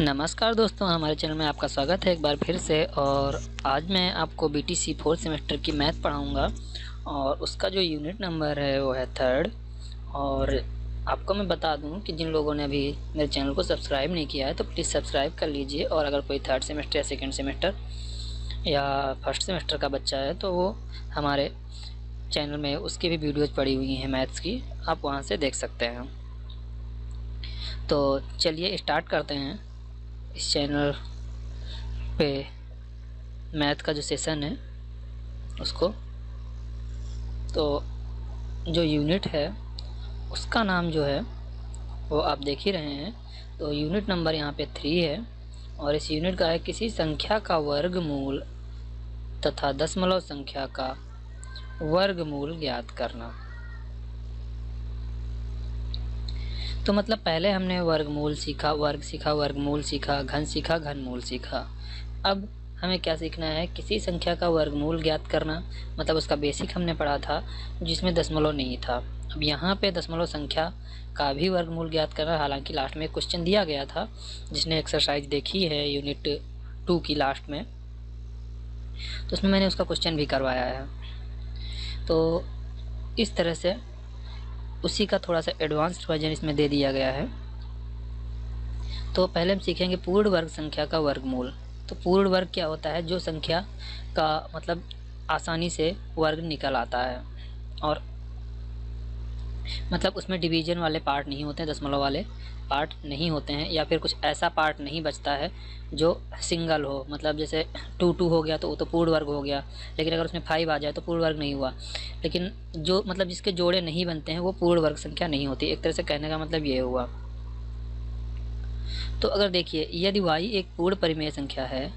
नमस्कार दोस्तों, हमारे चैनल में आपका स्वागत है एक बार फिर से। और आज मैं आपको बीटीसी 4th सेमेस्टर की मैथ पढ़ाऊंगा और उसका जो यूनिट नंबर है वो है 3rd। और आपको मैं बता दूं कि जिन लोगों ने अभी मेरे चैनल को सब्सक्राइब नहीं किया है तो प्लीज़ सब्सक्राइब कर लीजिए। और अगर कोई 3rd सेमेस्टर या 2nd सेमेस्टर या 1st सेमेस्टर का बच्चा है तो वो हमारे चैनल में उसकी भी वीडियोज़ पड़ी हुई हैं मैथ्स की, आप वहाँ से देख सकते हैं। तो चलिए स्टार्ट करते हैं इस चैनल पे मैथ का जो सेशन है उसको। तो जो यूनिट है उसका नाम जो है वो आप देख ही रहे हैं। तो यूनिट नंबर यहाँ पे 3 है और इस यूनिट का है किसी संख्या का वर्गमूल तथा दशमलव संख्या का वर्गमूल ज्ञात करना। तो मतलब पहले हमने वर्गमूल सीखा, वर्ग सीखा, वर्गमूल सीखा, घन सीखा, घनमूल सीखा। अब हमें क्या सीखना है, किसी संख्या का वर्गमूल ज्ञात करना। मतलब उसका बेसिक हमने पढ़ा था जिसमें दशमलव नहीं था। अब यहाँ पे दशमलव संख्या का भी वर्गमूल ज्ञात करना। हालांकि लास्ट में एक क्वेश्चन दिया गया था, जिसने एक्सरसाइज देखी है यूनिट 2 की लास्ट में, तो उसमें मैंने उसका क्वेश्चन भी करवाया है। तो इस तरह से उसी का थोड़ा सा एडवांस्ड वर्जन इसमें दे दिया गया है। तो पहले हम सीखेंगे पूर्ण वर्ग संख्या का वर्गमूल। तो पूर्ण वर्ग क्या होता है, जो संख्या का मतलब आसानी से वर्ग निकल आता है और मतलब उसमें डिवीजन वाले पार्ट नहीं होते हैं, दशमलव वाले पार्ट नहीं होते हैं, या फिर कुछ ऐसा पार्ट नहीं बचता है जो सिंगल हो। मतलब जैसे 2 हो गया तो वो तो पूर्ण वर्ग हो गया, लेकिन अगर उसमें 5 आ जाए तो पूर्ण वर्ग नहीं हुआ। लेकिन जो मतलब जिसके जोड़े नहीं बनते हैं वो पूर्ण वर्ग संख्या नहीं होती। एक तरह से कहने का मतलब ये हुआ। तो अगर देखिए, यदि y एक पूर्ण परिमेय संख्या है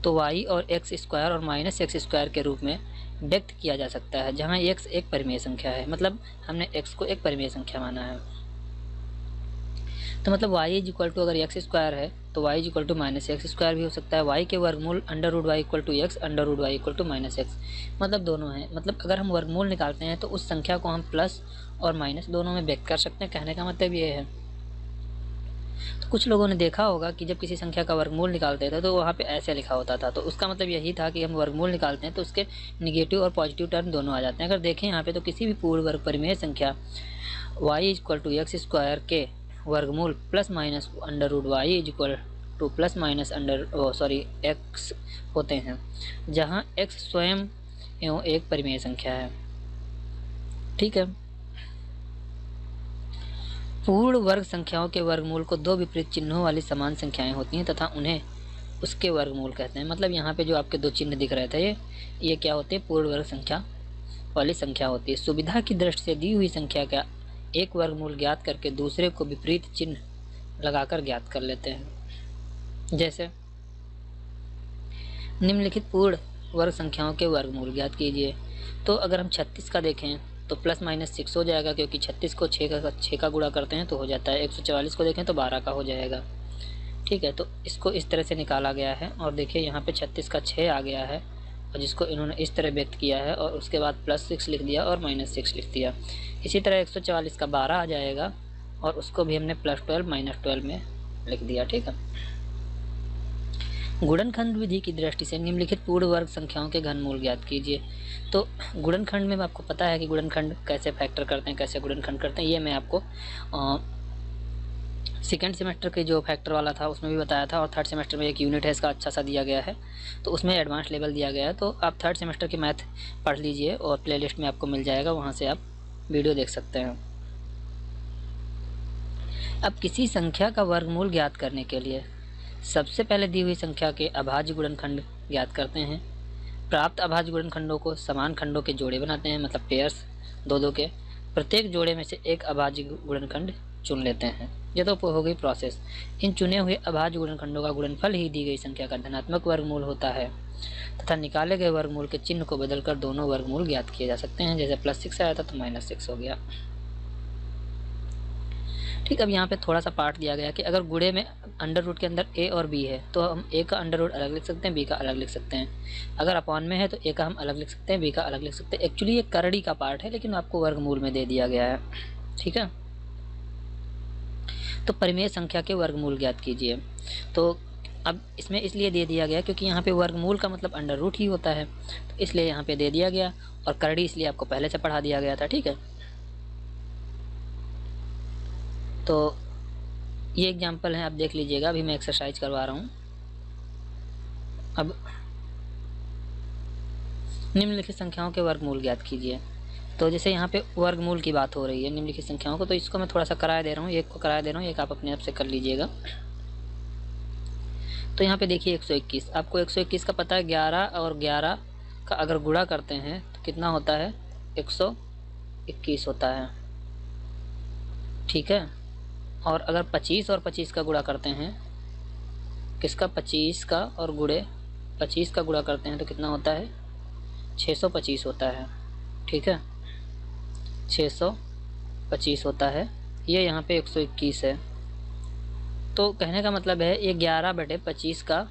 तो y और x स्क्वायर और माइनस एक्स स्क्वायर के रूप में व्यक्त किया जा सकता है, जहाँ x एक परिमेय संख्या है। मतलब हमने x को एक परिमेय संख्या माना है। तो मतलब y इज इक्वल टू, अगर x स्क्वायर है तो y is equal to minus X square भी हो सकता है। y के वर्गमूल under root Y equal to X, under root Y equal to minus X, मतलब दोनों हैं। मतलब अगर हम वर्गमूल निकालते हैं तो उस संख्या को हम प्लस और माइनस दोनों में व्यक्त कर सकते हैं। कहने का मतलब ये है। तो कुछ लोगों ने देखा होगा कि जब किसी संख्या का वर्गमूल निकालते थे तो वहाँ पे ऐसे लिखा होता था। तो उसका मतलब यही था कि हम वर्गमूल निकालते हैं तो उसके निगेटिव और पॉजिटिव टर्म दोनों आ जाते हैं। अगर देखें यहाँ पे तो किसी भी पूर्ण वर्ग परिमेय संख्या y equal to X square के वर्गमूल plus minus under root Y is equal to plus minus X होते हैं, जहाँ x स्वयं एवं एक परिमेय संख्या है। ठीक है। पूर्ण वर्ग संख्याओं के वर्गमूल को दो विपरीत चिन्हों वाली समान संख्याएं होती हैं तथा उन्हें उसके वर्गमूल कहते हैं। मतलब यहाँ पे जो आपके दो चिन्ह दिख रहे थे ये क्या होते हैं, पूर्ण वर्ग संख्या वाली संख्या होती है। सुविधा की दृष्टि से दी हुई संख्या का एक वर्गमूल ज्ञात करके दूसरे को विपरीत चिन्ह लगाकर ज्ञात कर लेते हैं। जैसे निम्नलिखित पूर्ण वर्ग संख्याओं के वर्गमूल ज्ञात कीजिए। तो अगर हम 36 का देखें तो प्लस माइनस 6 हो जाएगा, क्योंकि 36 को 6 का गुणा करते हैं तो हो जाता है। 144 को देखें तो 12 का हो जाएगा। ठीक है, तो इसको इस तरह से निकाला गया है। और देखिए यहाँ पे 36 का 6 आ गया है और जिसको इन्होंने इस तरह व्यक्त किया है और उसके बाद प्लस 6 लिख दिया और माइनस 6 लिख दिया। इसी तरह 144 का 12 आ जाएगा और उसको भी हमने प्लस 12 माइनस 12 में लिख दिया। ठीक है। गुणनखंड विधि की दृष्टि से निम्नलिखित पूर्ण वर्ग संख्याओं के घनमूल ज्ञात कीजिए। तो गुणनखंड में आपको पता है कि गुणनखंड कैसे फैक्टर करते हैं, कैसे गुणनखंड करते हैं, ये मैं आपको सेकेंड सेमेस्टर के जो फैक्टर वाला था उसमें भी बताया था। और 3rd सेमेस्टर में एक यूनिट है इसका अच्छा सा दिया गया है, तो उसमें एडवांस लेवल दिया गया है। तो आप 3rd सेमेस्टर की मैथ पढ़ लीजिए और प्लेलिस्ट में आपको मिल जाएगा, वहाँ से आप वीडियो देख सकते हैं। अब किसी संख्या का वर्गमूल ज्ञात करने के लिए सबसे पहले दी हुई संख्या के अभाज्य गुणनखंड ज्ञात करते हैं। प्राप्त अभाज्य गुणनखंडों को समान खंडों के जोड़े बनाते हैं, मतलब पेयर्स, दो के। प्रत्येक जोड़े में से एक अभाज्य गुणनखंड चुन लेते हैं। यह तो हो गई प्रोसेस। इन चुने हुए अभाज्य गुणनखंडों का गुणनफल ही दी गई संख्या का धनात्मक वर्गमूल होता है तथा निकाले गए वर्गमूल के चिन्ह को बदलकर दोनों वर्गमूल ज्ञात किए जा सकते हैं। जैसे प्लस 6 आया था तो माइनस 6 हो गया। ठीक, अब यहाँ पे थोड़ा सा पार्ट दिया गया कि अगर गुणे में अंडर रूट के अंदर a और b है तो हम a का अंडर रूट अलग लिख सकते हैं, b का अलग लिख सकते हैं। अगर अपॉन में है तो a का हम अलग लिख सकते हैं, b का अलग लिख सकते हैं। एक्चुअली ये करड़ी का पार्ट है लेकिन आपको वर्गमूल में दे दिया गया है। ठीक है। तो परिमेय संख्या के वर्गमूल ज्ञात कीजिए। तो अब इसमें इसलिए दे दिया गया क्योंकि यहाँ पे वर्गमूल का मतलब अंडर रूट ही होता है, तो इसलिए यहाँ पे दे दिया गया, और करड़ी इसलिए आपको पहले से पढ़ा दिया गया था। ठीक है, तो ये एग्जाम्पल है, आप देख लीजिएगा। अभी मैं एक्सरसाइज करवा रहा हूँ। अब निम्नलिखित संख्याओं के वर्गमूल ज्ञात कीजिए। तो जैसे यहाँ पे वर्गमूल की बात हो रही है निम्नलिखित संख्याओं को, तो इसको मैं थोड़ा सा कराया दे रहा हूँ, एक को कराया दे रहा हूँ, एक आप अपने आप से कर लीजिएगा। तो यहाँ पे देखिए 121, आपको 121 का पता है। 11 और 11 का अगर गुणा करते हैं तो कितना होता है? 121 होता है। ठीक है, और अगर 25 और 25 का गुणा करते हैं, किसका? 25 का, और गुणे 25 का गुणा करते हैं तो कितना होता है? 625 होता है। ठीक है, 625 होता है। ये यहाँ पे 121 है। तो कहने का मतलब है ये 11/25 का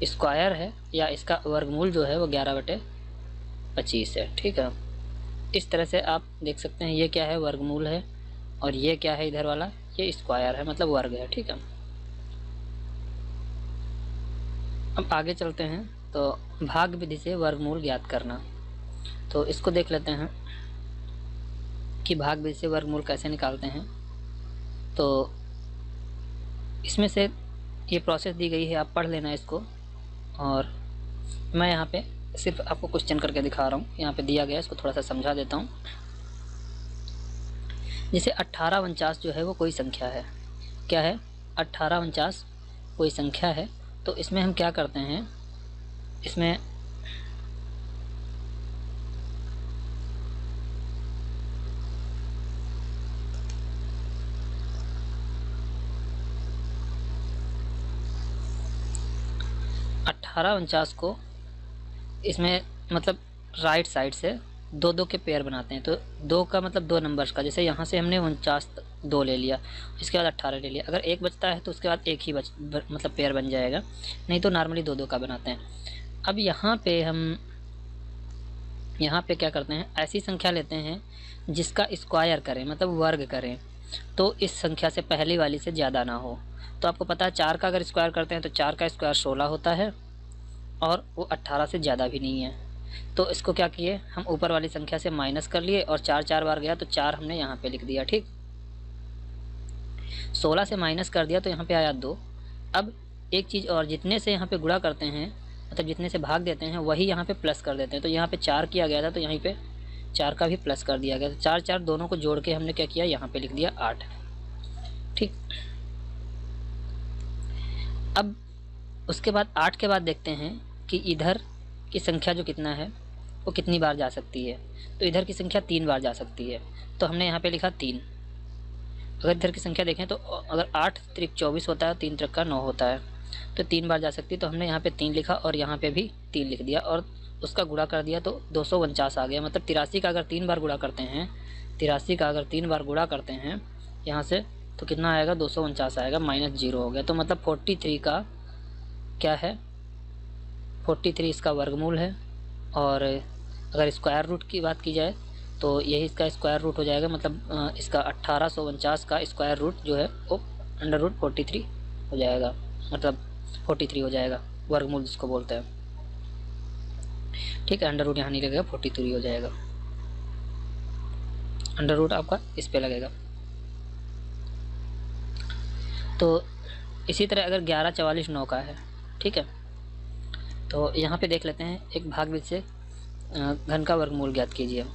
स्क्वायर है, या इसका वर्गमूल जो है वो 11/25 है। ठीक है, इस तरह से आप देख सकते हैं। ये क्या है? वर्गमूल है। और ये क्या है? इधर वाला ये स्क्वायर है, मतलब वर्ग है। ठीक है, अब आगे चलते हैं। तो भाग विधि से वर्गमूल ज्ञात करना, तो इसको देख लेते हैं कि भाग विधि से वर्गमूल कैसे निकालते हैं। तो इसमें से ये प्रोसेस दी गई है, आप पढ़ लेना इसको। और मैं यहाँ पे सिर्फ आपको क्वेश्चन करके दिखा रहा हूँ। यहाँ पे दिया गया, इसको थोड़ा सा समझा देता हूँ। जैसे 1849 जो है वो कोई संख्या है। क्या है? 1849 कोई संख्या है। तो इसमें हम क्या करते हैं, इसमें अट्ठारह को इसमें मतलब राइट साइड से दो दो के पेयर बनाते हैं। तो दो का मतलब दो नंबर्स का, जैसे यहाँ से हमने 49 दो ले लिया, इसके बाद 18 ले लिया। अगर एक बचता है तो उसके बाद एक ही मतलब पेयर बन जाएगा, नहीं तो नॉर्मली दो दो का बनाते हैं। अब यहाँ पे हम क्या करते हैं, ऐसी संख्या लेते हैं जिसका स्क्वायर करें, मतलब वर्ग करें, तो इस संख्या से पहली वाली से ज़्यादा ना हो। तो आपको पता है 4 का अगर स्क्वायर करते हैं तो 4 का स्क्वायर 16 होता है, और वो 18 से ज़्यादा भी नहीं है। तो इसको क्या किए, हम ऊपर वाली संख्या से माइनस कर लिए, और 4 4 बार गया तो 4 हमने यहाँ पे लिख दिया। ठीक, 16 से माइनस कर दिया तो यहाँ पे आया 2। अब एक चीज़ और, जितने से यहाँ पे गुणा करते हैं, मतलब जितने से भाग देते हैं, वही यहाँ पे प्लस कर देते हैं। तो यहाँ पे 4 किया गया था, तो यहीं पे 4 का भी प्लस कर दिया गया। तो 4 4 दोनों को जोड़ के हमने क्या किया, यहाँ पे लिख दिया 8। ठीक, अब उसके बाद 8 के बाद देखते हैं कि इधर की संख्या जो कितना है वो कितनी बार जा सकती है। तो इधर की संख्या 3 बार जा सकती है, तो हमने यहाँ पे लिखा 3। अगर इधर की संख्या देखें तो अगर 8 त्रिक 24 होता है, 3 त्रिक का 9 होता है, तो 3 बार जा सकती है। तो हमने यहाँ पे 3 लिखा और यहाँ पे भी 3 लिख दिया, और उसका गुणा कर दिया तो 249 आ गया। मतलब 83 का अगर 3 बार गुणा करते हैं, 83 का अगर 3 बार गुणा करते हैं यहाँ से, तो कितना आएगा? 249 आएगा, -0 हो गया। तो मतलब 43 का क्या है? 43 इसका वर्गमूल है। और अगर स्क्वायर रूट की बात की जाए तो यही इसका स्क्वायर रूट हो जाएगा। मतलब इसका 1849 का स्क्वायर रूट जो है वो √43 हो जाएगा, मतलब 43 हो जाएगा, वर्गमूल जिसको बोलते हैं। ठीक है, अंडर रूट यहाँ नहीं लगेगा, 43 हो जाएगा। अंडर रूट आपका इस पे लगेगा। तो इसी तरह अगर 11 44 9 का है, ठीक है, तो यहाँ पे देख लेते हैं एक भाग विधि से घन का वर्गमूल ज्ञात कीजिए।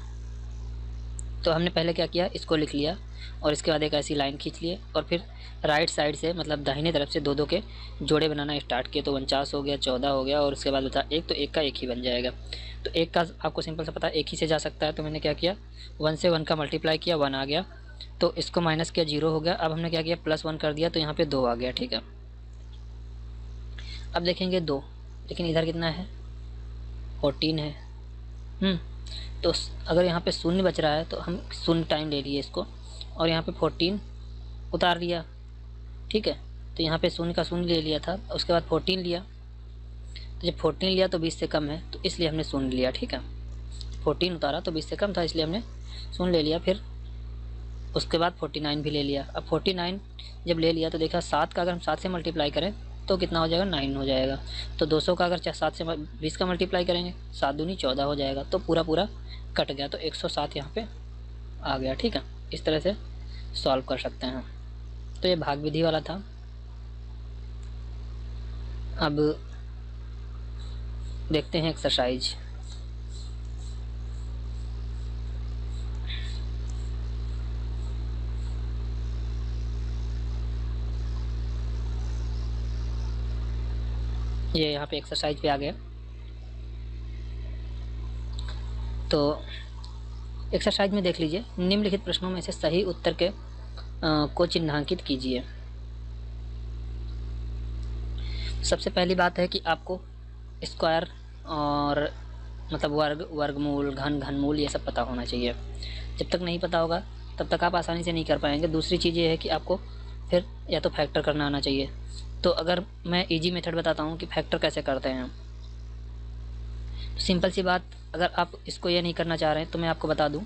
तो हमने पहले क्या किया, इसको लिख लिया और इसके बाद एक ऐसी लाइन खींच लिए, और फिर राइट साइड से मतलब दाहिने तरफ से दो दो के जोड़े बनाना स्टार्ट किए। तो 49 हो गया, 14 हो गया, और उसके बाद बता एक, तो एक का एक ही बन जाएगा। तो एक का आपको सिंपल सा पता है एक ही से जा सकता है। तो मैंने क्या किया, 1 से 1 का मल्टीप्लाई किया, 1 आ गया, तो इसको माइनस किया, 0 हो गया। अब हमने क्या किया, +1 कर दिया, तो यहाँ पे 2 आ गया। ठीक है, अब देखेंगे 2, लेकिन इधर कितना है, 14 है। तो अगर यहाँ पे 0 बच रहा है तो हम 0 टाइम ले लिए इसको, और यहाँ पे 14 उतार लिया। ठीक है, तो यहाँ पे 0 का 0 ले लिया था, उसके बाद 14 लिया। तो जब 14 लिया तो 20 से कम है, तो इसलिए हमने 0 लिया। ठीक है, 14 उतारा तो 20 से कम था, इसलिए हमने 0 ले लिया। फिर उसके बाद 49 भी ले लिया। अब 49 जब ले लिया तो देखा 7 का अगर हम 7 से मल्टीप्लाई करें तो कितना हो जाएगा, 9 हो जाएगा। तो 200 का अगर 7 से 20 का मल्टीप्लाई करेंगे 7 दूनी 14 हो जाएगा। तो पूरा पूरा कट गया, तो 107 यहाँ पे आ गया। ठीक है, इस तरह से सॉल्व कर सकते हैं। तो ये भाग विधि वाला था। अब देखते हैं एक्सरसाइज। ये यहाँ पे एक्सरसाइज पे आ गया। तो एक्सरसाइज में देख लीजिए, निम्नलिखित प्रश्नों में से सही उत्तर के को चिन्हांकित कीजिए। सबसे पहली बात है कि आपको स्क्वायर और मतलब वर्ग, वर्गमूल, घन, घनमूल ये सब पता होना चाहिए। जब तक नहीं पता होगा तब तक आप आसानी से नहीं कर पाएंगे। दूसरी चीज़ ये है कि आपको फिर या तो फैक्टर करना आना चाहिए। तो अगर मैं इजी मेथड बताता हूँ कि फैक्टर कैसे करते हैं, तो सिंपल सी बात, अगर आप इसको ये नहीं करना चाह रहे हैं तो मैं आपको बता दूँ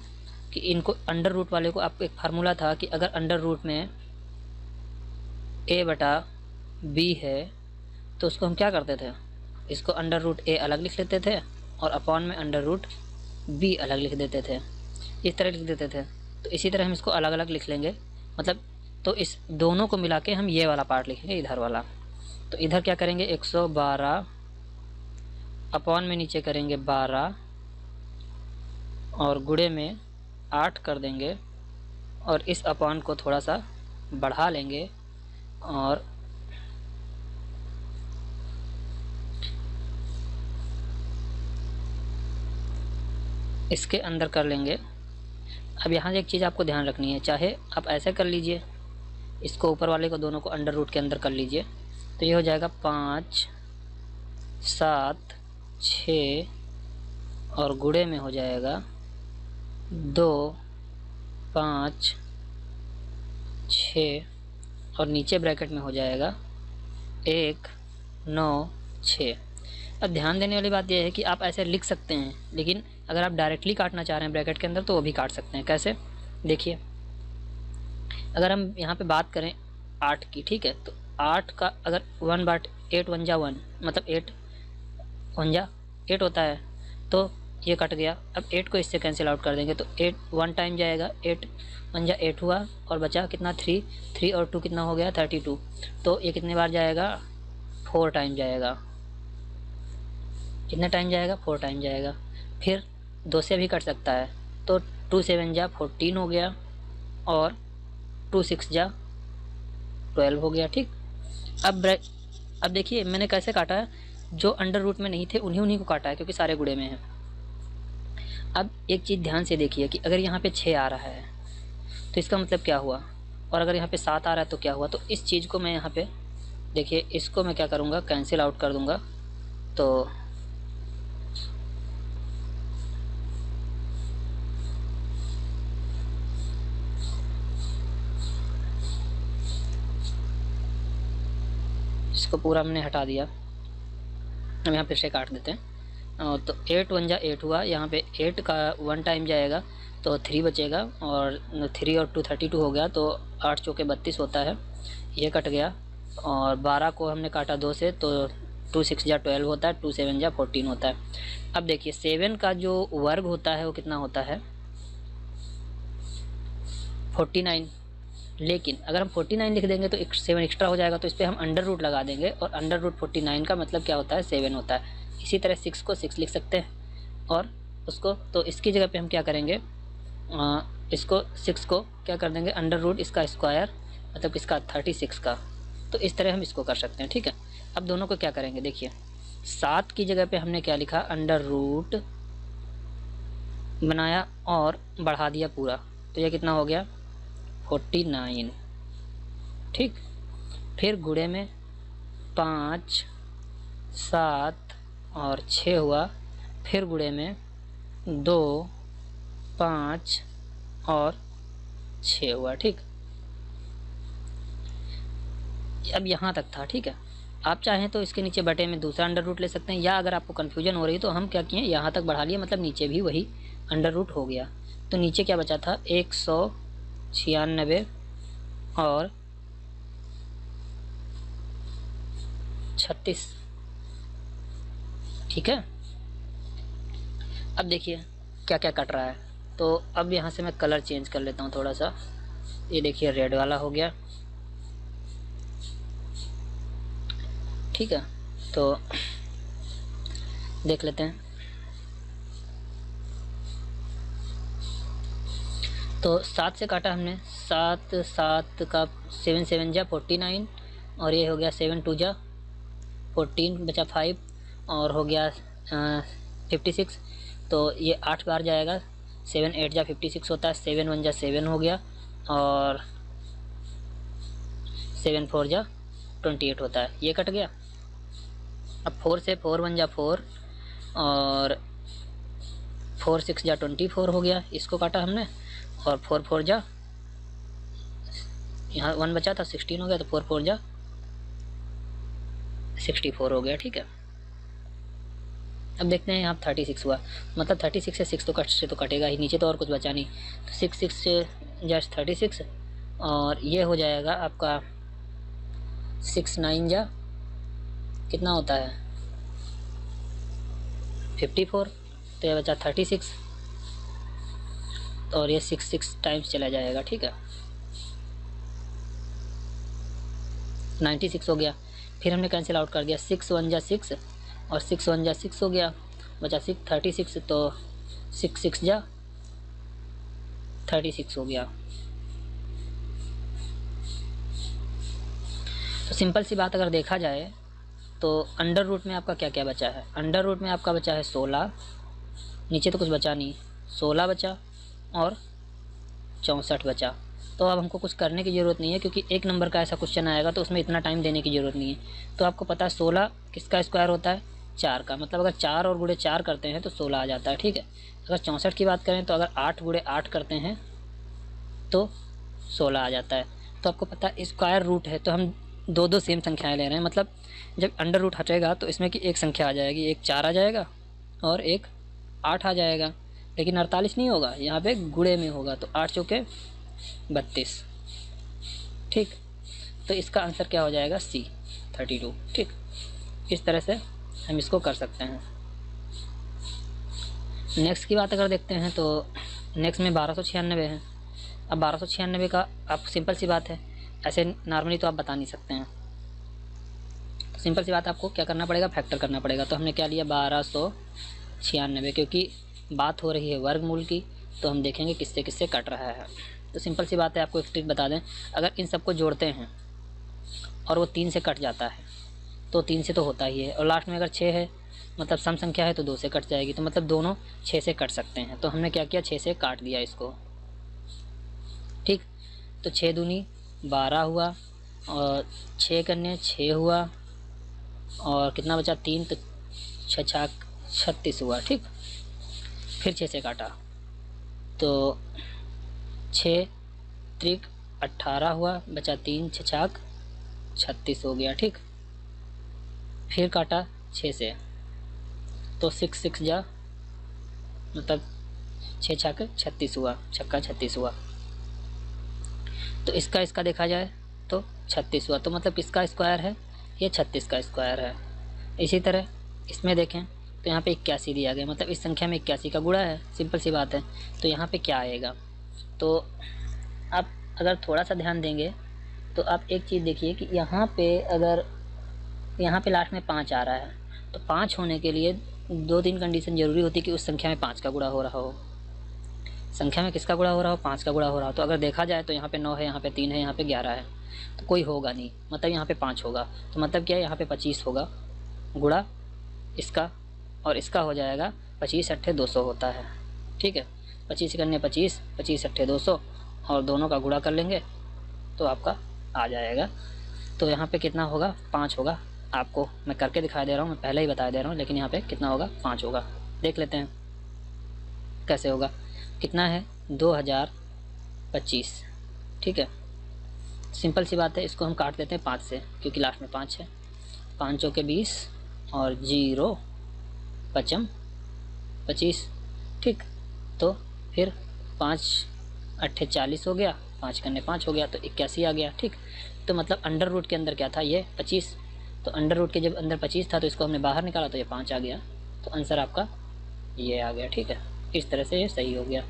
कि इनको अंडर रूट वाले को आपको एक फार्मूला था कि अगर अंडर रूट में a/b है तो उसको हम क्या करते थे, इसको अंडर रूट a अलग लिख लेते थे और अपॉन में अंडर रूट b अलग लिख देते थे, इस तरह लिख देते थे। तो इसी तरह हम इसको अलग अलग लिख लेंगे, मतलब तो इस दोनों को मिला के हम ये वाला पार्ट लिखेंगे, इधर वाला। तो इधर क्या करेंगे, 112 अपॉन में नीचे करेंगे 12 और गुणे में 8 कर देंगे और इस अपॉन को थोड़ा सा बढ़ा लेंगे और इसके अंदर कर लेंगे। अब यहाँ एक चीज़ आपको ध्यान रखनी है, चाहे आप ऐसे कर लीजिए, इसको ऊपर वाले को दोनों को अंडर रूट के अंदर कर लीजिए, तो ये हो जाएगा 5, 7, 6 और गुणे में हो जाएगा 2, 5, 6 और नीचे ब्रैकेट में हो जाएगा 1, 9, 6। अब ध्यान देने वाली बात यह है कि आप ऐसे लिख सकते हैं, लेकिन अगर आप डायरेक्टली काटना चाह रहे हैं ब्रैकेट के अंदर तो वो भी काट सकते हैं। कैसे, देखिए, अगर हम यहाँ पे बात करें 8 की, ठीक है, तो 8 का अगर 1/8 1 जा 1 मतलब 8 1 जा 8 होता है, तो ये कट गया। अब 8 को इससे कैंसिल आउट कर देंगे तो 8 1 टाइम जाएगा, 8 1 जा 8 हुआ और बचा कितना 3 और 2 कितना हो गया 32। तो ये कितने बार जाएगा, 4 टाइम जाएगा। कितने टाइम जाएगा, 4 टाइम जाएगा। फिर 2 से भी कट सकता है, तो 2 7 जा 14 हो गया और 2 6 जा 12 हो गया। ठीक, अब देखिए मैंने कैसे काटा है, जो अंडर रूट में नहीं थे उन्हीं को काटा है क्योंकि सारे गुणे में हैं। अब एक चीज़ ध्यान से देखिए कि अगर यहाँ पे 6 आ रहा है तो इसका मतलब क्या हुआ, और अगर यहाँ पे 7 आ रहा है तो क्या हुआ। तो इस चीज़ को मैं यहाँ पे देखिए, इसको मैं क्या करूँगा, कैंसिल आउट कर दूँगा। तो इसको पूरा हमने हटा दिया, हम यहाँ फिर से काट देते हैं। तो 8 1 जा 8 हुआ, यहाँ पे 8 का 1 टाइम जाएगा तो 3 बचेगा और 3 और 2 32 हो गया, तो 8 चौके 32 होता है, ये कट गया। और 12 को हमने काटा 2 से, तो 2 6 जा 12 होता है, 2 7 जा 14 होता है। अब देखिए 7 का जो वर्ग होता है वो कितना होता है, 49। लेकिन अगर हम 49 लिख देंगे तो 7 एक्स्ट्रा हो जाएगा, तो इस पर हम अंडर रूट लगा देंगे और अंडर रूट 49 का मतलब क्या होता है, 7 होता है। इसी तरह 6 को 6 लिख सकते हैं और उसको, तो इसकी जगह पे हम क्या करेंगे, इसको 6 को क्या कर देंगे, अंडर रूट इसका स्क्वायर मतलब इसका 36 का। तो इस तरह हम इसको कर सकते हैं। ठीक है, अब दोनों को क्या करेंगे, देखिए 7 की जगह पे हमने क्या लिखा, अंडर रूट बनाया और बढ़ा दिया पूरा, तो यह कितना हो गया 49। ठीक, फिर गुणे में 5 7 और 6 हुआ, फिर गुणे में 2 5 और 6 हुआ। ठीक, अब यहाँ तक था। ठीक है, आप चाहें तो इसके नीचे बटे में दूसरा अंडर रूट ले सकते हैं, या अगर आपको कन्फ्यूजन हो रही है तो हम क्या किए, यहाँ तक बढ़ा लिए, मतलब नीचे भी वही अंडर रूट हो गया। तो नीचे क्या बचा था, 96 और 36। ठीक है, अब देखिए क्या क्या कट रहा है। तो अब यहाँ से मैं कलर चेंज कर लेता हूँ थोड़ा सा। ये देखिए रेड वाला हो गया। ठीक है, तो देख लेते हैं। तो 7 से काटा हमने, 7 7 का 7 7 जा 49 और ये हो गया 7 2 जा 14 बचा 5 और हो गया 56। तो ये 8 बार जाएगा, 7 8 जा 56 होता है, 7 1 जा 7 हो गया और 7 4 जा 28 होता है। ये कट गया। अब 4 से 4 1 जा 4 और 4 6 जा 24 हो गया, इसको काटा हमने। और 4 4 जा, यहाँ 1 बचा था 16 हो गया, तो 4 4 जा 64 हो गया। ठीक है, अब देखते हैं यहाँ 36 हुआ, मतलब 36 से 6 तो कट से तो कटेगा ही, नीचे तो और कुछ बचा नहीं। तो 6 6 से जा 36 और ये हो जाएगा आपका 6 9 जा कितना होता है 54, तो ये बचा 36 और ये 6 6 टाइम्स चला जाएगा। ठीक है, 96 हो गया। फिर हमने कैंसिल आउट कर दिया, 6 1 जा 6 और 6 1 जा 6 हो गया, बचा 6 36, तो 6 6 जा 36 हो गया। तो सिंपल सी बात अगर देखा जाए तो अंडर रूट में आपका क्या क्या बचा है। अंडर रूट में आपका बचा है 16, नीचे तो कुछ बचा नहीं, 16 बचा और 64 बचा। तो अब हमको कुछ करने की ज़रूरत नहीं है, क्योंकि एक नंबर का ऐसा क्वेश्चन आएगा तो उसमें इतना टाइम देने की ज़रूरत नहीं है। तो आपको पता है 16 किसका स्क्वायर होता है, 4 का, मतलब अगर 4 और गुणे 4 करते हैं तो 16 आ जाता है। ठीक है, अगर 64 की बात करें तो अगर 8 गुणे 8 करते हैं तो 16 आ जाता है। तो आपको पता है स्क्वायर रूट है, तो हम दो दो सेम संख्याएं ले रहे हैं, मतलब जब अंडर रूट हटेगा तो इसमें की एक संख्या आ जाएगी, एक 4 आ जाएगा और एक 8 आ जाएगा, लेकिन 48 नहीं होगा, यहाँ पे गुणे में होगा, तो 8 चौके 32। ठीक, तो इसका आंसर क्या हो जाएगा C 32। ठीक, इस तरह से हम इसको कर सकते हैं। नेक्स्ट की बात अगर देखते हैं तो नेक्स्ट में 1296 है। अब 1296 का आप सिंपल सी बात है, ऐसे नॉर्मली तो आप बता नहीं सकते हैं। तो सिंपल सी बात आपको क्या करना पड़ेगा, फैक्टर करना पड़ेगा। तो हमने क्या लिया 1296, क्योंकि बात हो रही है वर्गमूल की, तो हम देखेंगे किससे किससे कट रहा है। तो सिंपल सी बात है, आपको एक ट्रिक बता दें, अगर इन सबको जोड़ते हैं और वो 3 से कट जाता है तो 3 से तो होता ही है, और लास्ट में अगर 6 है मतलब सम संख्या है तो 2 से कट जाएगी, तो मतलब दोनों 6 से कट सकते हैं। तो हमने क्या किया, 6 से काट दिया इसको। ठीक, तो 6 दूनी 12 हुआ और 6 करने 6 हुआ और कितना बचा 3, तो 6 छाक 36 हुआ। ठीक, फिर 6 से काटा तो 6 त्रिक 18 हुआ, बचा 3 6 छाक 36 हो गया। ठीक, फिर काटा 6 से तो 6 6 जा मतलब 6 छाक 36 हुआ, छक्का 36 हुआ। तो इसका देखा जाए तो 36 हुआ, तो मतलब किसका स्क्वायर है, ये 36 का स्क्वायर है। इसी तरह इसमें देखें तो यहाँ पे 81 दिया गया, मतलब इस संख्या में 81 का गुणा है, सिंपल सी बात है। तो यहाँ पे क्या आएगा, तो आप अगर थोड़ा सा ध्यान देंगे तो आप एक चीज़ देखिए कि यहाँ पे अगर यहाँ पे लास्ट में 5 आ रहा है, तो 5 होने के लिए 2-3 कंडीशन ज़रूरी होती है कि उस संख्या में 5 का गुणा हो रहा हो। संख्या में किसका गुणा हो रहा हो, 5 का गुणा हो रहा हो। तो अगर देखा जाए तो यहाँ पे 9 है, यहाँ पे 3 है, यहाँ पे 11 है, तो कोई होगा नहीं, मतलब यहाँ पे 5 होगा। तो मतलब क्या है, यहाँ पे 25 होगा गुणा इसका और इसका हो जाएगा 25 अट्ठे 200 होता है। ठीक है, 25 करने 25, 25 अट्ठे 200 और दोनों का गुणा कर लेंगे तो आपका आ जाएगा। तो यहाँ पे कितना होगा, 5 होगा। आपको मैं करके दिखा दे रहा हूँ, मैं पहले ही बता दे रहा हूँ, लेकिन यहाँ पे कितना होगा, 5 होगा। देख लेते हैं कैसे होगा। कितना है 2025। ठीक है, सिंपल सी बात है, इसको हम काट देते हैं 5 से, क्योंकि लास्ट में 5 है। 5 चौके 20 और 0 पचम 25। ठीक, तो फिर 5 अट्ठे 40 हो गया 5 करने 5 हो गया तो 81 आ गया। ठीक, तो मतलब अंडर रूट के अंदर क्या था, ये 25, तो अंडर रूट के जब अंदर 25 था तो इसको हमने बाहर निकाला तो ये 5 आ गया, तो आंसर आपका ये आ गया। ठीक है, इस तरह से ये सही हो गया।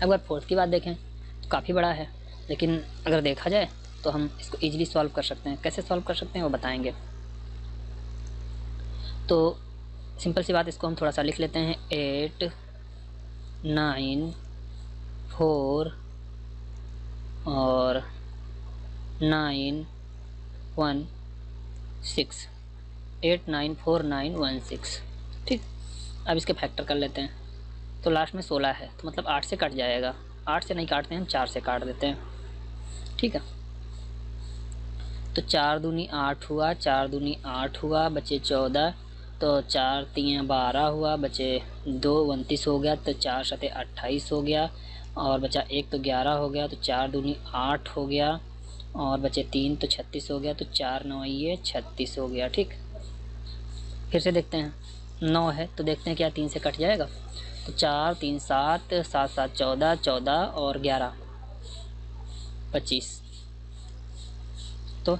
अगर फोर्थ की बात देखें तो काफ़ी बड़ा है, लेकिन अगर देखा जाए तो हम इसको ईजिली सॉल्व कर सकते हैं। कैसे सॉल्व कर सकते हैं वो बताएंगे। तो सिंपल सी बात, इसको हम थोड़ा सा लिख लेते हैं। 8 9 4 और 9 1 6, 8 9 4 9 1 6। ठीक, अब इसके फैक्टर कर लेते हैं। तो लास्ट में 16 है, तो मतलब 8 से कट जाएगा। 8 से नहीं काटते हैं हम, 4 से काट देते हैं। ठीक है, तो 4 दूनी 8 हुआ, 4 दूनी 8 हुआ, बचे 14, तो 4 3 12 हुआ, बचे 2 29 हो गया, तो 4 7 28 हो गया, और बचा 1 तो 11 हो गया, तो 4 दूनी 8 हो गया, और बचे 3 तो 36 हो गया, तो 4 9 ये 36 हो गया। ठीक, फिर से देखते हैं। 9 है तो देखते हैं क्या 3 से कट जाएगा, तो 4 3 7 7 7 14, 14 और 11 25, तो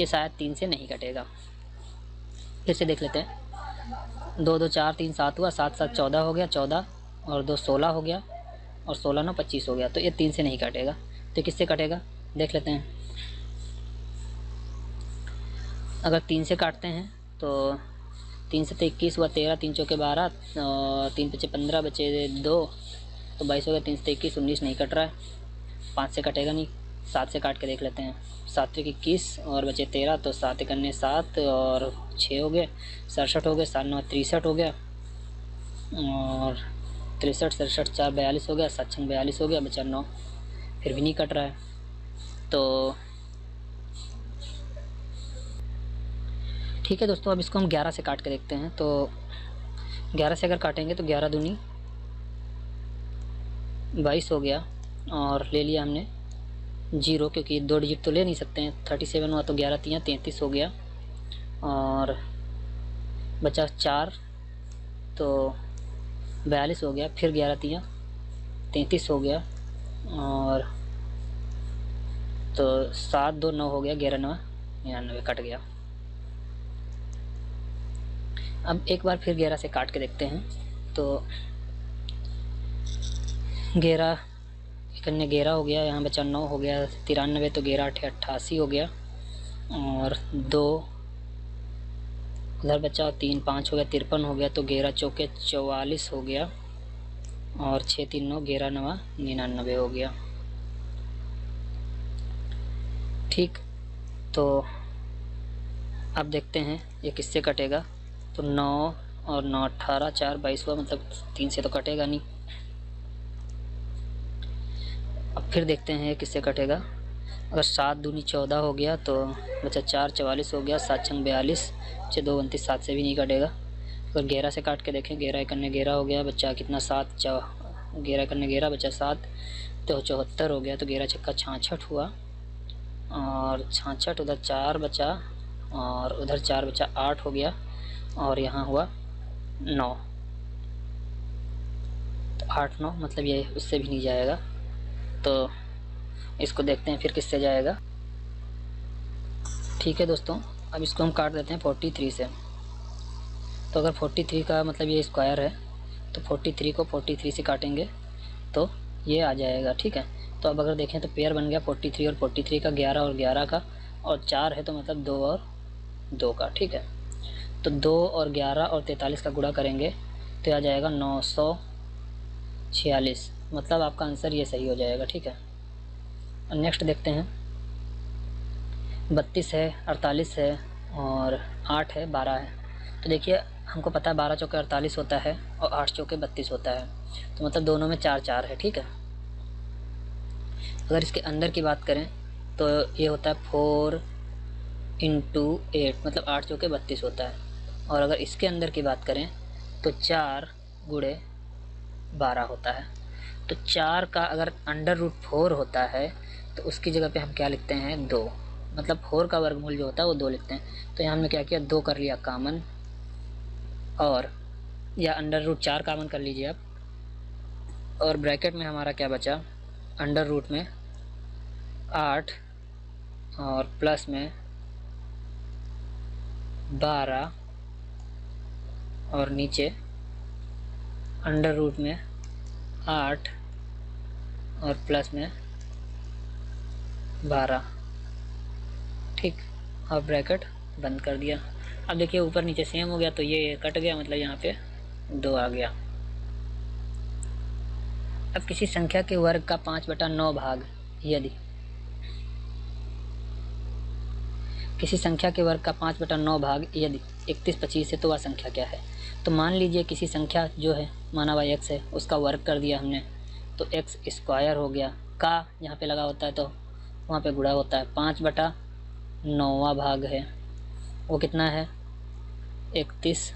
ये शायद 3 से नहीं कटेगा। फिर से देख लेते हैं। 2 2 4 3 7 हुआ, 7 7 14 हो गया, 14 और 2 16 हो गया, और 16 9 25 हो गया, तो ये 3 से नहीं कटेगा। तो किससे कटेगा देख लेते हैं। अगर 3 से काटते हैं तो 3 से 21 हुआ, 13 3 चौके 12, 3 बचे 15, बचे 2 तो 22 हो गया। 3 से 21 19 नहीं कट रहा है, 5 से कटेगा नहीं। 7 से काट के देख लेते हैं। 7 3 21 और बचे 13, तो 7 1 7 और 6 हो गए, 67 हो गए, 7 9 63 हो गया, और 63 67 4 42 हो गया, 7 6 42 हो गया, बचा 9, फिर भी नहीं कट रहा है। तो ठीक है दोस्तों, अब इसको हम 11 से काट के देखते हैं। तो 11 से अगर काटेंगे तो 11 दूनी 22 हो गया, और ले लिया हमने 0, क्योंकि 2 डिजिट तो ले नहीं सकते हैं। 37 हुआ, तो 11 3 33 हो गया, और बचा 4 तो 42 हो गया, फिर 11 3 33 हो गया, और तो 7 2 9 हो गया, 11 9 99 कट गया। अब एक बार फिर 11 से काट के देखते हैं। तो 11 इकन्ने 11 हो गया, यहाँ बचा 9 हो गया, 93, तो 11 8 88 हो गया, और 2 उधर बचा, 3 5 हो गया, 53 हो गया, तो 11 चौके 44 हो गया, और 6 3 9 11 9 99 हो गया। ठीक, तो अब देखते हैं ये किससे कटेगा। तो 9 और 9 18 4 22 हुआ, मतलब 3 से तो कटेगा नहीं। अब फिर देखते हैं ये किससे कटेगा। अगर 7 दूनी 14 हो गया, तो बचा 4 44 हो गया, 7 6 42, 6 2 29, 7 से भी नहीं कटेगा। अगर 11 से काट के देखें, 11 1 11 हो गया, बचा कितना 7 11 1 11 बचा 7, तो 74 हो गया, तो 11 छक्का 66 हुआ, और 66 उधर 4 बचा, और उधर 4 बचा 8 हो गया, और यहाँ हुआ 9, तो 8 9 मतलब ये उससे भी नहीं जाएगा। तो इसको देखते हैं फिर किससे जाएगा। ठीक है दोस्तों, अब इसको हम काट देते हैं 43 से। तो अगर 43 का मतलब ये स्क्वायर है, तो 43 को 43 से काटेंगे तो ये आ जाएगा। ठीक है, तो अब अगर देखें तो पेयर बन गया 43 और 43 का, 11 और 11 का, और 4 है तो मतलब 2 और 2 का। ठीक है, तो 2 और 11 और 43 का गुणा करेंगे तो आ जाएगा 946, मतलब आपका आंसर ये सही हो जाएगा। ठीक है, और नेक्स्ट देखते हैं। 32 है, 48 है, और 8 है, 12 है। तो देखिए हमको पता है 12 चौके 48 होता है, और 8 चौके 32 होता है, तो मतलब दोनों में 4 4 है। ठीक है, अगर इसके अंदर की बात करें तो ये होता है 4 × 8, मतलब 8 चौके 32 होता है। और अगर इसके अंदर की बात करें तो 4 × 12 होता है। तो 4 का अगर √4 होता है तो उसकी जगह पे हम क्या लिखते हैं, 2, मतलब 4 का वर्गमूल जो होता है वो 2 लिखते हैं। तो यहाँ हमने क्या किया, 2 कर लिया कामन, और या √4 कामन कर लीजिए आप, और ब्रैकेट में हमारा क्या बचा, अंडर रूट में 8 और प्लस में 12 और नीचे अंडर रूट में 8 और प्लस में 12। ठीक, और ब्रैकेट बंद कर दिया। अब देखिए ऊपर नीचे सेम हो गया, तो ये कट गया, मतलब यहाँ पे 2 आ गया। अब किसी संख्या के वर्ग का 5/9 भाग, यदि किसी संख्या के वर्ग का 5/9 भाग यदि 31/25 है तो वह संख्या क्या है। तो मान लीजिए किसी संख्या जो है माना हुआ x है, उसका वर्ग कर दिया हमने, तो x स्क्वायर हो गया। का यहाँ पे लगा होता है तो वहाँ पे गुणा होता है। 5/9 भाग है, वो कितना है 31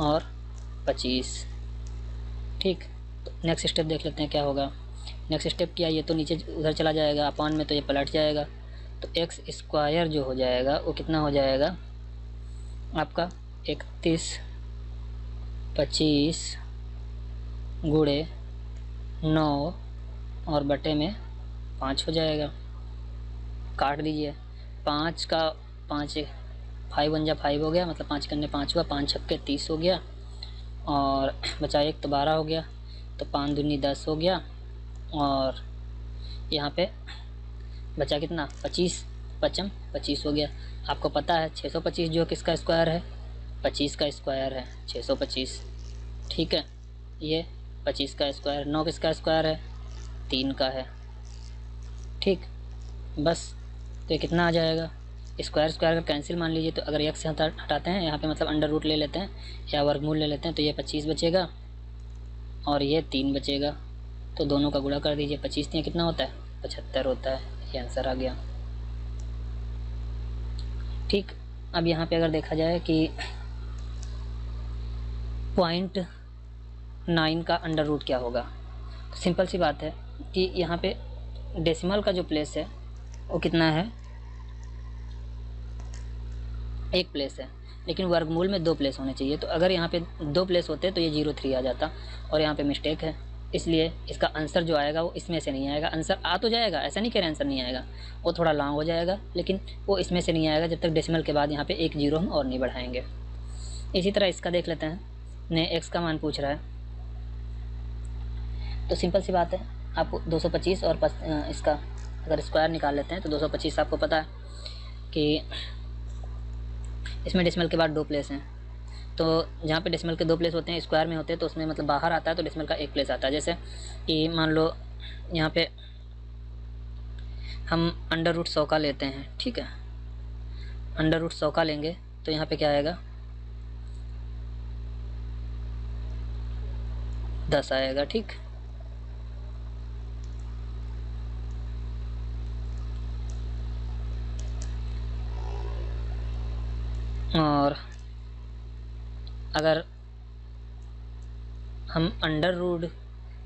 और 25। ठीक, तो नेक्स्ट स्टेप देख लेते हैं क्या होगा। नेक्स्ट स्टेप क्या, ये तो नीचे उधर चला जाएगा अपॉन में, तो ये पलट जाएगा, तो एक्स स्क्वायर जो हो जाएगा वो कितना हो जाएगा आपका 31 25 गुणे 9 और बटे में 5 हो जाएगा। काट दीजिए, 5 का 5 5 1 जा 5 हो गया, मतलब 5 करने 5 हुआ, 5 छक्के 30 हो गया, और बचा 1 तो 12 हो गया, तो 5 दूनी 10 हो गया, और यहाँ पे बचा कितना 25 पचम 25 हो गया। आपको पता है 625 जो किसका स्क्वायर है, 25 का स्क्वायर है 625। ठीक है, ये 25 का स्क्वायर, 9 किसका स्क्वायर है 3 का है। ठीक, बस तो ये कितना आ जाएगा, स्क्वायर स्क्वायर का कैंसिल मान लीजिए, तो अगर 1 से हटाते हैं यहाँ पे मतलब अंडर रूट ले लेते हैं या वर्गमूल ले लेते हैं, तो ये 25 बचेगा और ये 3 बचेगा, तो दोनों का गुणा कर दीजिए। 25 में कितना होता है 75 होता है, ये आंसर आ गया। ठीक, अब यहाँ पे अगर देखा जाए कि 0.9 का अंडर रूट क्या होगा, तो सिंपल सी बात है कि यहाँ पे डेसिमल का जो प्लेस है वो कितना है 1 प्लेस है, लेकिन वर्गमूल में 2 प्लेस होने चाहिए। तो अगर यहाँ पे 2 प्लेस होते तो ये 03 आ जाता, और यहाँ पे मिस्टेक है, इसलिए इसका आंसर जो आएगा वो इसमें से नहीं आएगा। आंसर आ तो जाएगा, ऐसा नहीं कह रहे आंसर नहीं आएगा, वो थोड़ा लॉन्ग हो जाएगा, लेकिन वो इसमें से नहीं आएगा जब तक डेसिमल के बाद यहाँ पे 1 0 हम और नहीं बढ़ाएंगे। इसी तरह इसका देख लेते हैं, ने x का मान पूछ रहा है, तो सिंपल सी बात है, आपको 225 और इसका अगर स्क्वायर निकाल लेते हैं तो 225 आपको पता है कि इसमें डेसिमल के बाद 2 प्लेस हैं, तो जहाँ पे डेसिमल के 2 प्लेस होते हैं स्क्वायर में होते हैं, तो उसमें मतलब बाहर आता है तो डेसिमल का 1 प्लेस आता है। जैसे कि मान लो यहाँ पे हम अंडर रूट 100 का लेते हैं, ठीक है, अंडर रूट 100 का लेंगे तो यहाँ पे क्या आएगा 10 आएगा। ठीक, और अगर हम अंडर रूट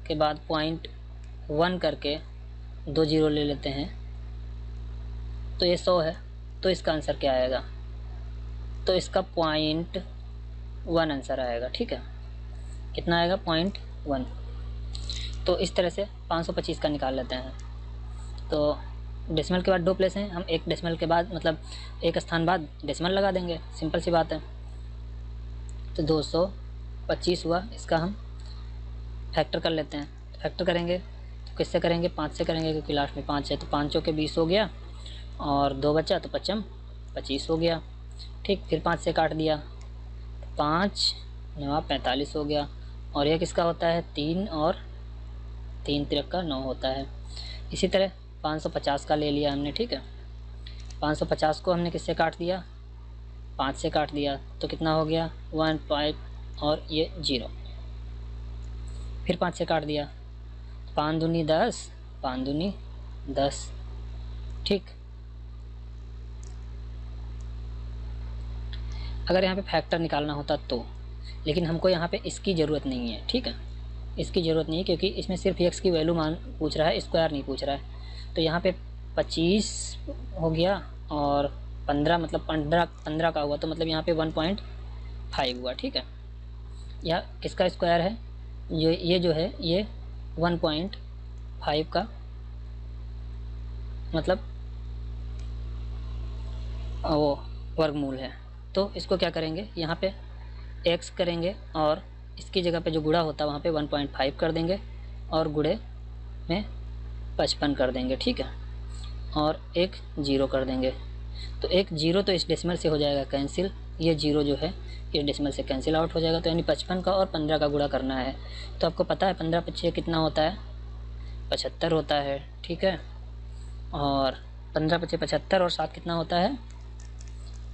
के बाद 0.1 करके 2 0 ले लेते हैं तो ये 100 है, तो इसका आंसर क्या आएगा, तो इसका 0.1 आंसर आएगा। ठीक है, कितना आएगा 0.1। तो इस तरह से 525 का निकाल लेते हैं। तो डेसिमल के बाद 2 प्लेस हैं, हम एक डेसिमल के बाद मतलब एक स्थान बाद डेसिमल लगा देंगे, सिंपल सी बात है। तो 225 हुआ, इसका हम फैक्टर कर लेते हैं। तो फैक्टर करेंगे तो किससे करेंगे, 5 से करेंगे, क्योंकि लास्ट में 5 है, तो 5 चौके 20 हो गया, और 2 बचा तो 5 25 हो गया। ठीक, फिर 5 से काट दिया, 5 9 45 हो गया, और यह किसका होता है 3 और 3 तिरका 9 होता है। इसी तरह 550 का ले लिया हमने। ठीक है, 550 को हमने किससे काट दिया 5 से काट दिया, तो कितना हो गया 1 5 और ये 0। फिर 5 से काट दिया, 5 दूनी 10 5 दूनी 10। ठीक, अगर यहाँ पे फैक्टर निकालना होता तो, लेकिन हमको यहाँ पे इसकी ज़रूरत नहीं है। ठीक है, इसकी ज़रूरत नहीं है क्योंकि इसमें सिर्फ x की वैल्यू मान पूछ रहा है, स्क्वायर नहीं पूछ रहा है। तो यहाँ पे 25 हो गया और 15 मतलब 15 का हुआ, तो मतलब यहाँ पे 1.5 हुआ। ठीक है, यह किसका स्क्वायर है, ये जो है ये 1.5 5 का मतलब वो वर्गमूल है। तो इसको क्या करेंगे, यहाँ पे x करेंगे और इसकी जगह पे जो गुणा होता है वहाँ पे 1.5 कर देंगे और गुणे में 55 कर देंगे, ठीक है, और एक 0 कर देंगे। तो एक 0 तो इस डेसिमल से हो जाएगा कैंसिल, ये 0 जो है इस डेसिमल से कैंसिल आउट हो जाएगा। तो यानी 55 का और 15 का गुणा करना है। तो आपको पता है 15 पच्चीस कितना होता है, 75 होता है, ठीक है। और 15 पच्चीस 75 और 7 कितना होता है,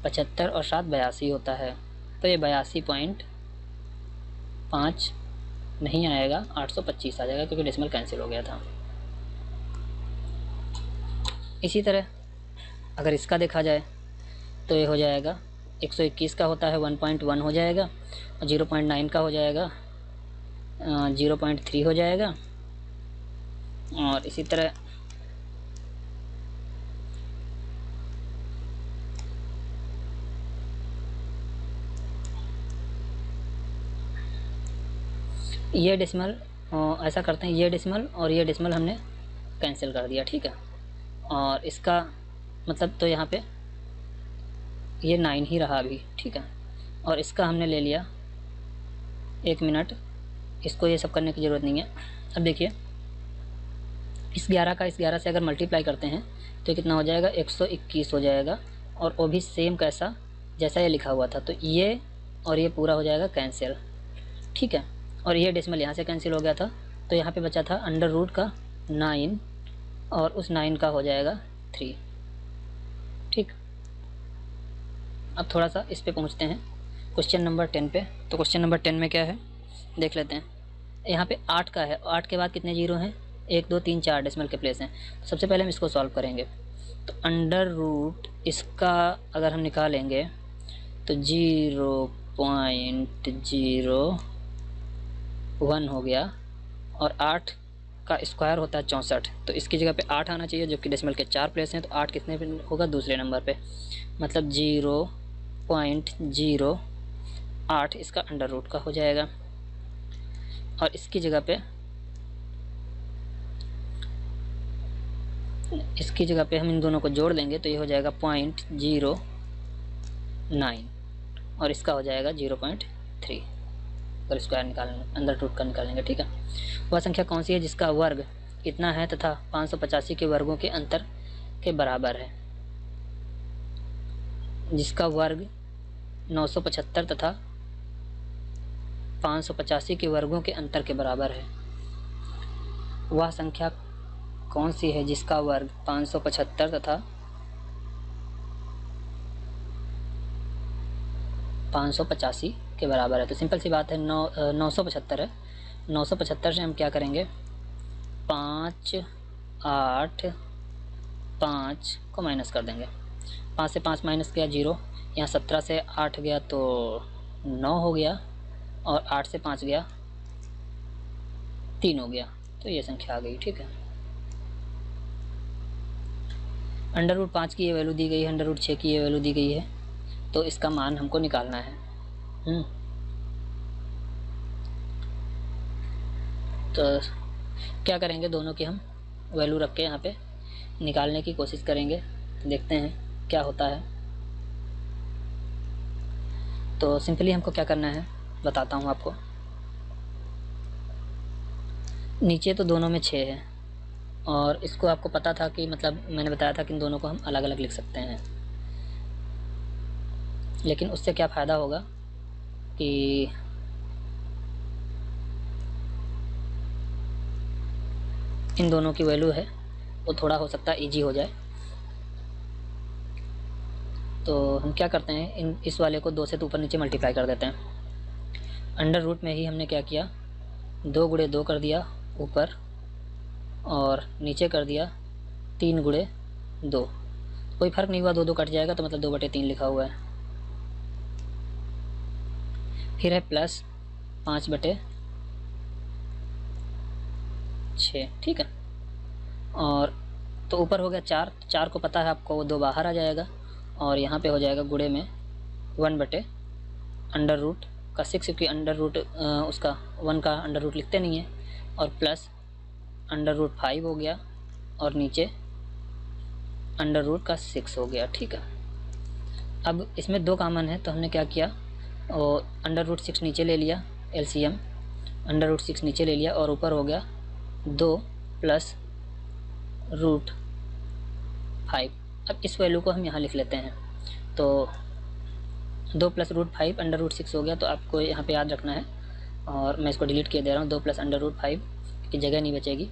75 और 7 82 होता है। तो ये 82.5 नहीं आएगा, 825 आ जाएगा क्योंकि डेसिमल कैंसिल हो गया था। इसी तरह अगर इसका देखा जाए तो ये हो जाएगा 121 का होता है 1.1 हो जाएगा, और 0.9 का हो जाएगा 0.3 हो जाएगा। और इसी तरह ये डेसिमल ऐसा करते हैं, ये डेसिमल और ये डेसिमल हमने कैंसिल कर दिया, ठीक है। और इसका मतलब तो यहाँ पे ये 9 ही रहा अभी, ठीक है। और इसका हमने ले लिया 1 मिनट, इसको ये सब करने की ज़रूरत नहीं है। अब देखिए इस 11 का इस 11 से अगर मल्टीप्लाई करते हैं तो कितना हो जाएगा, 121 हो जाएगा। और वो भी सेम कैसा जैसा ये लिखा हुआ था। तो ये और ये पूरा हो जाएगा कैंसिल, ठीक है। और ये डेसिमल यहाँ से कैंसिल हो गया था, तो यहाँ पे बचा था अंडर रूट का 9 और उस 9 का हो जाएगा 3, ठीक। अब थोड़ा सा इस पे पहुँचते हैं क्वेश्चन नंबर 10 पे। तो क्वेश्चन नंबर 10 में क्या है देख लेते हैं। यहाँ पे 8 का है, 8 के बाद कितने जीरो हैं, 1 2 3 4 डेसिमल के प्लेस हैं। तो सबसे पहले हम इसको सॉल्व करेंगे। तो अंडर रूट इसका अगर हम निकालेंगे तो 0.01 हो गया, और 8 का स्क्वायर होता है 64। तो इसकी जगह पे 8 आना चाहिए, जो कि डेसिमल के 4 प्लेस हैं। तो 8 कितने पे होगा, दूसरे नंबर पे, मतलब 0.08 इसका अंडर रूट का हो जाएगा। और इसकी जगह पे हम इन दोनों को जोड़ देंगे तो ये हो जाएगा 0.09 और इसका हो जाएगा 0.3। और स्क्वायर निकालेंगे, अंदर रूट का निकालेंगे, ठीक है। वह संख्या कौन सी है जिसका वर्ग इतना है तथा 585 के वर्गों के अंतर के बराबर है। जिसका वर्ग 975 तथा 585 के वर्गों के अंतर के बराबर है। वह संख्या कौन सी है जिसका वर्ग 575 तथा 585 के बराबर है। तो सिंपल सी बात है, 975 है। 975 से हम क्या करेंगे, 5 8 5 को माइनस कर देंगे। 5 से 5 माइनस किया 0, यहाँ 17 से 8 गया तो 9 हो गया, और 8 से 5 गया 3 हो गया। तो ये संख्या आ गई, ठीक है। अंडर रूट 5 की ये वैल्यू दी गई है, अंडर रूट 6 की ये वैल्यू दी गई है। तो इसका मान हमको निकालना है। तो क्या करेंगे, दोनों की हम वैल्यू रख के यहाँ पे निकालने की कोशिश करेंगे, देखते हैं क्या होता है। तो सिंपली हमको क्या करना है बताता हूँ आपको। नीचे तो दोनों में 6 है, और इसको आपको पता था कि मतलब मैंने बताया था कि इन दोनों को हम अलग अलग लिख सकते हैं। लेकिन उससे क्या फ़ायदा होगा कि इन दोनों की वैल्यू है वो थोड़ा हो सकता है ईजी हो जाए। तो हम क्या करते हैं, इस वाले को 2 से तो ऊपर नीचे मल्टीप्लाई कर देते हैं। अंडर रूट में ही हमने क्या किया, 2 गुणे 2 कर दिया ऊपर, और नीचे कर दिया 3 गुणे 2। कोई फ़र्क नहीं हुआ, 2 2 कट जाएगा तो मतलब 2/3 लिखा हुआ है। फिर है प्लस 5/6, ठीक है। और तो ऊपर हो गया 4, 4 को पता है आपको, वो 2 बाहर आ जाएगा, और यहाँ पे हो जाएगा गुणे में 1/, अंडर रूट का 6, क्योंकि अंडर रूट उसका 1 का अंडर रूट लिखते नहीं है, और प्लस √5 हो गया और नीचे √6 हो गया। ठीक है, अब इसमें 2 कॉमन है तो हमने क्या किया, और √6 नीचे ले लिया, LCM √6 नीचे ले लिया और ऊपर हो गया 2 + √5। अब इस वैल्यू को हम यहाँ लिख लेते हैं, तो 2 + √5 √6 हो गया। तो आपको यहाँ पे याद रखना है, और मैं इसको डिलीट किए दे रहा हूँ, 2 + √5 की जगह नहीं बचेगी।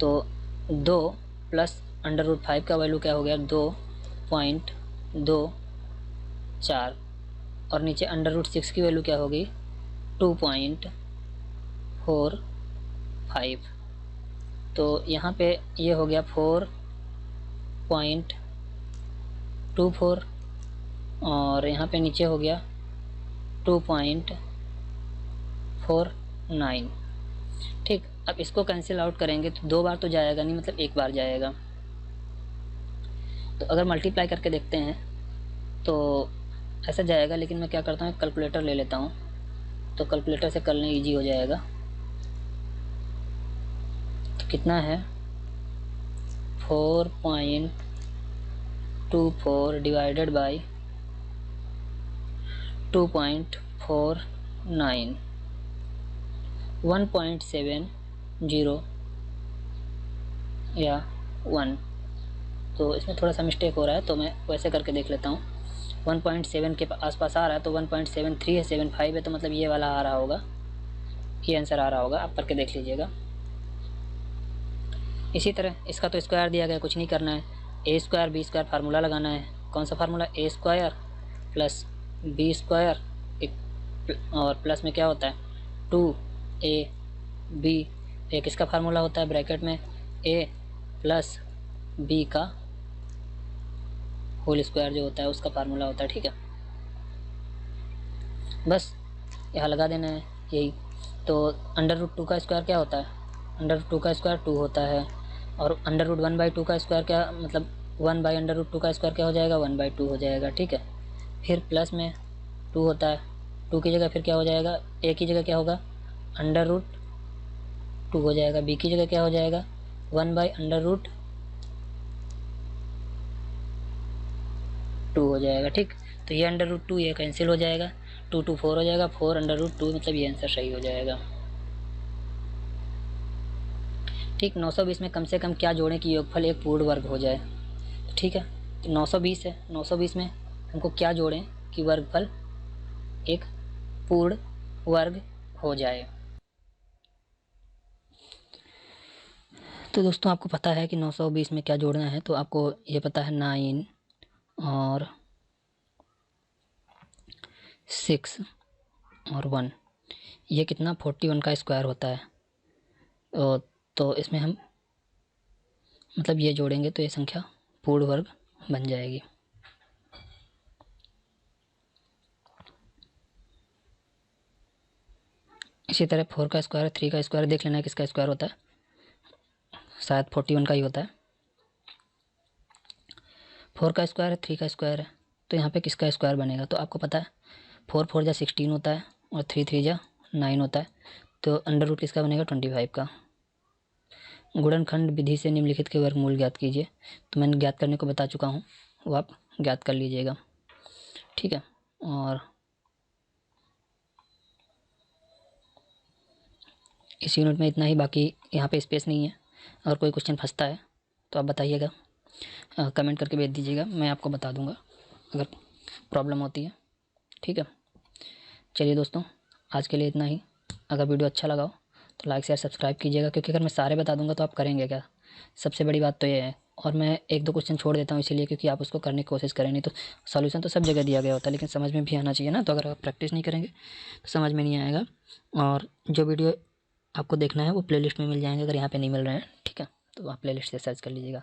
तो 2 + √5 का वैल्यू क्या हो गया, 2.24, और नीचे √6 की वैल्यू क्या होगी, 2.45। तो यहाँ पे ये हो गया 4.24 और यहाँ पे नीचे हो गया 2.49। ठीक, अब इसको कैंसिल आउट करेंगे तो 2 बार तो जाएगा नहीं, मतलब 1 बार जाएगा। तो अगर मल्टीप्लाई करके देखते हैं तो ऐसा जाएगा, लेकिन मैं क्या करता हूँ, कैलकुलेटर ले लेता हूँ, तो कैलकुलेटर से करना इजी हो जाएगा। तो कितना है, 4.24 डिवाइडेड बाई 2.49, 1.70 या 1। तो इसमें थोड़ा सा मिस्टेक हो रहा है, तो मैं वैसे करके देख लेता हूँ। 1.7 के आसपास आ रहा है, तो 1.73 है, 75 है, तो मतलब ये वाला आ रहा होगा, ये आंसर आ रहा होगा। आप करके देख लीजिएगा। इसी तरह इसका तो स्क्वायर दिया गया, कुछ नहीं करना है, a² b² फार्मूला लगाना है। कौन सा फार्मूला, a² + b² और प्लस में क्या होता है 2ab। एक इसका फार्मूला होता है ब्रैकेट में a + b का होल स्क्वायर जो होता है उसका फार्मूला होता है। ठीक है, बस यहाँ लगा देना है यही। तो √2 का स्क्वायर क्या होता है, √2 का स्क्वायर 2 होता है, और √1/2 का स्क्वायर क्या, मतलब 1/√2 का स्क्वायर क्या हो जाएगा, 1/2 हो जाएगा। ठीक है, फिर प्लस में 2 होता है, 2 की जगह फिर क्या हो जाएगा, a की जगह क्या होगा, √2 हो जाएगा, b की जगह क्या हो जाएगा, 1/√2 हो जाएगा। ठीक, तो ये √2 ये कैंसिल हो जाएगा, 2 2 4 हो जाएगा, 4√2, मतलब ये आंसर सही हो जाएगा। ठीक, 920 में कम से कम क्या जोड़ें कि योगफल एक पूर्ण वर्ग हो जाए। तो ठीक है, तो 920 है, 920 में हमको क्या जोड़ें कि वर्गफल एक पूर्ण वर्ग हो जाए। तो दोस्तों आपको पता है कि 920 में क्या जोड़ना है, तो आपको ये पता है 9 और 6 और 1, ये कितना 41 का स्क्वायर होता है। तो इसमें हम मतलब ये जोड़ेंगे तो ये संख्या पूर्ण वर्ग बन जाएगी। इसी तरह 4 का स्क्वायर, 3 का स्क्वायर, देख लेना है किसका स्क्वायर होता है, शायद 41 का ही होता है। 4 का स्क्वायर है, 3 का स्क्वायर है, तो यहाँ पे किसका स्क्वायर बनेगा, तो आपको पता है 4 4 जा 16 होता है और 3 3 जा 9 होता है, तो अंडर रूट किसका बनेगा, 25 का। गुणनखंड विधि से निम्नलिखित के वर्गमूल ज्ञात कीजिए, तो मैंने ज्ञात करने को बता चुका हूँ, वो आप ज्ञात कर लीजिएगा। ठीक है, और इस यूनिट में इतना ही, बाकी यहाँ पे स्पेस नहीं है। अगर कोई क्वेश्चन फंसता है तो आप बताइएगा, कमेंट करके भेज दीजिएगा, मैं आपको बता दूंगा अगर प्रॉब्लम होती है। ठीक है, चलिए दोस्तों, आज के लिए इतना ही। अगर वीडियो अच्छा लगा हो तो लाइक शेयर सब्सक्राइब कीजिएगा, क्योंकि अगर मैं सारे बता दूंगा तो आप करेंगे क्या, सबसे बड़ी बात तो ये है। और मैं 1 2 क्वेश्चन छोड़ देता हूँ इसीलिए क्योंकि आप उसको करने की कोशिश करें, नहीं तो सॉल्यूशन तो सब जगह दिया गया होता है, लेकिन समझ में भी आना चाहिए ना। तो अगर आप प्रैक्टिस नहीं करेंगे तो समझ में नहीं आएगा। और जो वीडियो आपको देखना है वो प्लेलिस्ट में मिल जाएंगे, अगर यहाँ पे नहीं मिल रहे हैं। ठीक है, तो आप प्लेलिस्ट से सर्च कर लीजिएगा।